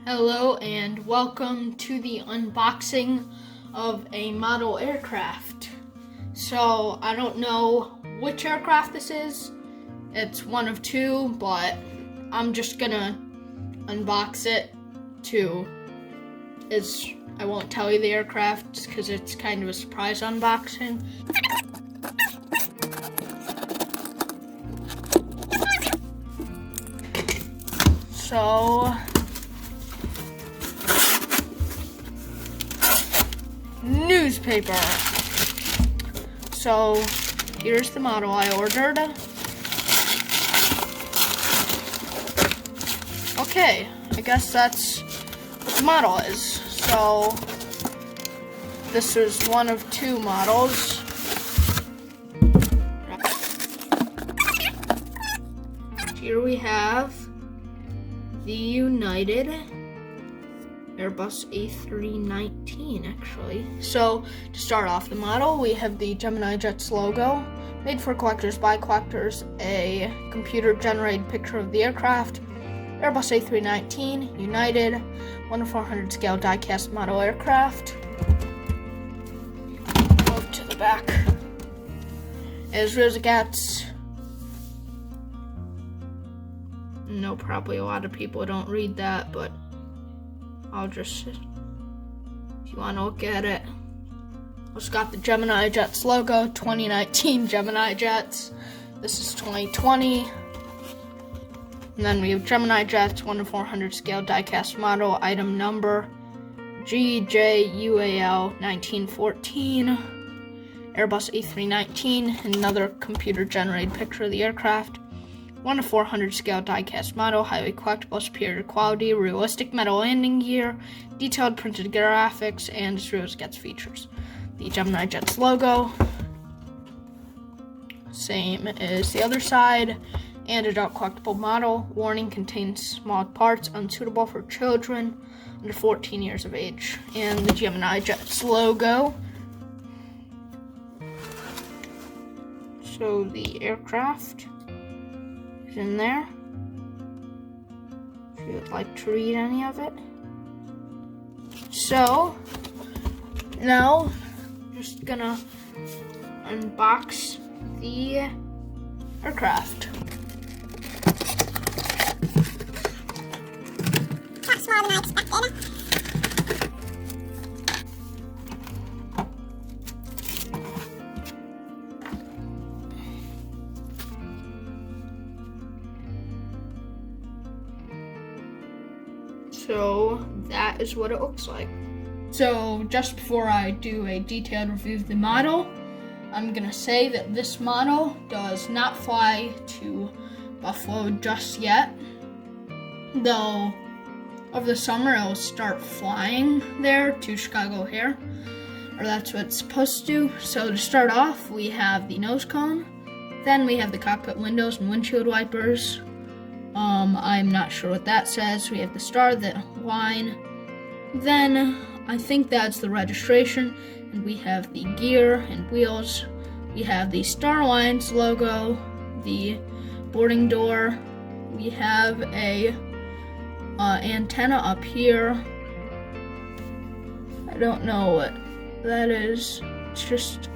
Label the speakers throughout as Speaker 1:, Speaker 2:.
Speaker 1: Hello and welcome to the unboxing of a model aircraft. So I don't know which aircraft this is. It's one of two, but I'm just gonna unbox it I won't tell you the aircraft just because it's kind of a surprise unboxing. So newspaper. So here's the model I ordered. Okay, I guess that's what the model is. So this is one of two models. Here we have the United Airbus A319, actually. So, to start off the model, we have the Gemini Jets logo, made for collectors by collectors, a computer-generated picture of the aircraft, Airbus A319, United, 1:400 scale die-cast model aircraft. Go to the back. As real as it gets. No, probably a lot of people don't read that, but I'll just, if you want to look at it, it's got the Gemini Jets logo, 2019 Gemini Jets. This is 2020. And then we have Gemini Jets, 1:400 scale die-cast model, item number GJUAL 1914. Airbus A319, another computer-generated picture of the aircraft. 1:400 scale die-cast model, highly collectible, superior quality, realistic metal landing gear, detailed printed graphics, and as real as gets features. The Gemini Jets logo, same as the other side, and adult collectible model. Warning: contains small parts, unsuitable for children under 14 years of age. And the Gemini Jets logo. So the aircraft in there, if you would like to read any of it. So now I'm just gonna unbox the aircraft.
Speaker 2: That's smaller than I expected.
Speaker 1: So that is what it looks like. So just before I do a detailed review of the model, I'm gonna say that this model does not fly to Buffalo just yet, though over the summer it will start flying there to Chicago O'Hare, or that's what it's supposed to. So to start off, we have the nose cone, then we have the cockpit windows and windshield wipers. I'm not sure what that says. We have the star, the line. Then I think that's the registration, and we have the gear and wheels. We have the Star Alliance logo, the boarding door. We have a antenna up here. I don't know what that is. It's just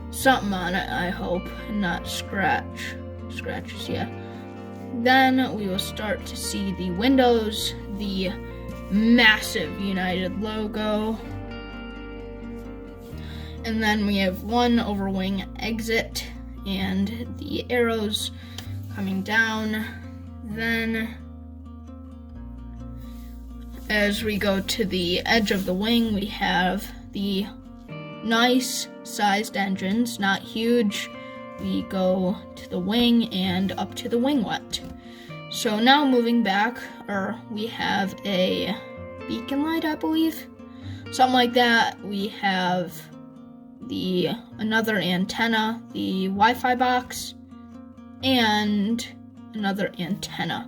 Speaker 1: something on it, I hope, and not scratches, yeah. Then we will start to see the windows, the massive United logo, and then we have one overwing exit and the arrows coming down. Then as we go to the edge of the wing, we have the nice sized engines, not huge. We go to the wing and up to the winglet. So now moving back, we have a beacon light, I believe, something like that. We have another antenna, the Wi-Fi box, and another antenna.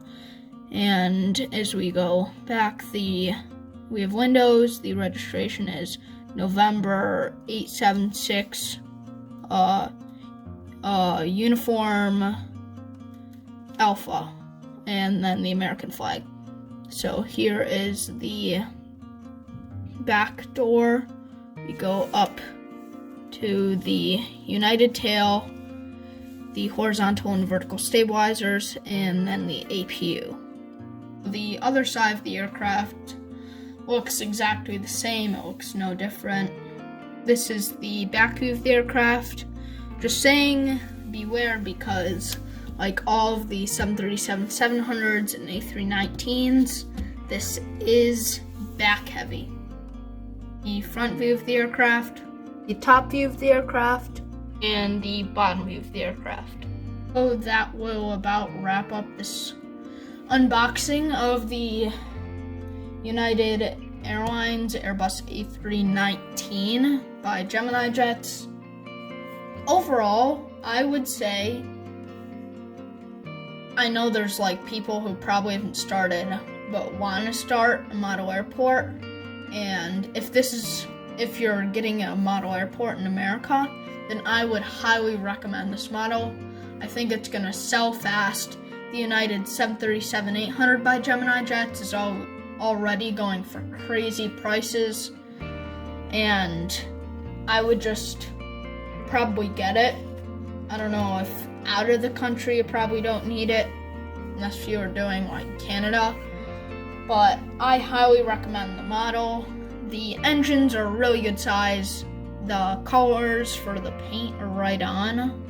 Speaker 1: And as we go back, we have windows. The registration is November 876. Uniform Alpha, and then the American flag. So here is the back door. We go up to the United tail, the horizontal and vertical stabilizers, and then the APU. The other side of the aircraft looks exactly the same. It looks no different. This is the back view of the aircraft. Just saying, beware, because like all of the 737-700s and A319s, this is back heavy. The front view of the aircraft, the top view of the aircraft, and the bottom view of the aircraft. So that will about wrap up this unboxing of the United Airlines Airbus A319 by Gemini Jets. Overall, I would say, I know there's like people who probably haven't started but want to start a model airport, and if you're getting a model airport in America, then I would highly recommend this model. I think it's gonna sell fast. The United 737-800 by Gemini Jets is already going for crazy prices, and I would just probably get it. I don't know if out of the country you probably don't need it unless you are doing like Canada, but I highly recommend the model. The engines are really good size. The colors for the paint are right on.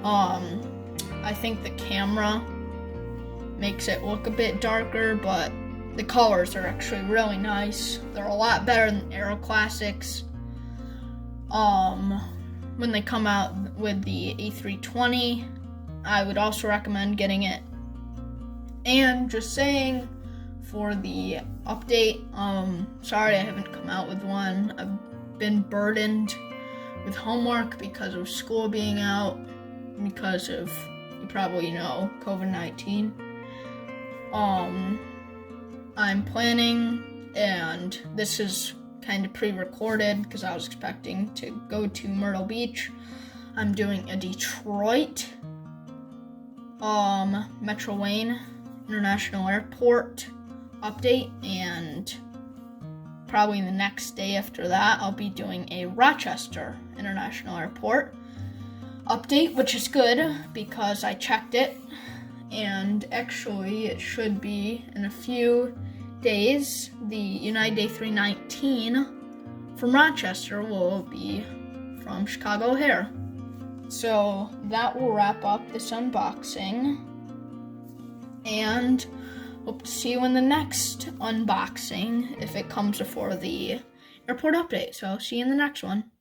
Speaker 1: I think the camera makes it look a bit darker, but the colors are actually really nice. They're a lot better than Aero Classics. When they come out with the A320, I would also recommend getting it. And just saying, for the update, sorry I haven't come out with one. I've been burdened with homework because of school being out, because of, you probably know, COVID-19. I'm planning, and this is kind of pre-recorded because I was expecting to go to Myrtle Beach. I'm doing a Detroit Metro Wayne International Airport update, and probably the next day after that I'll be doing a Rochester International Airport update, which is good because I checked it, and actually it should be in a few days. The United A319 from Rochester will be from Chicago O'Hare. So that will wrap up this unboxing, and hope to see you in the next unboxing if it comes before the airport update. So see you in the next one.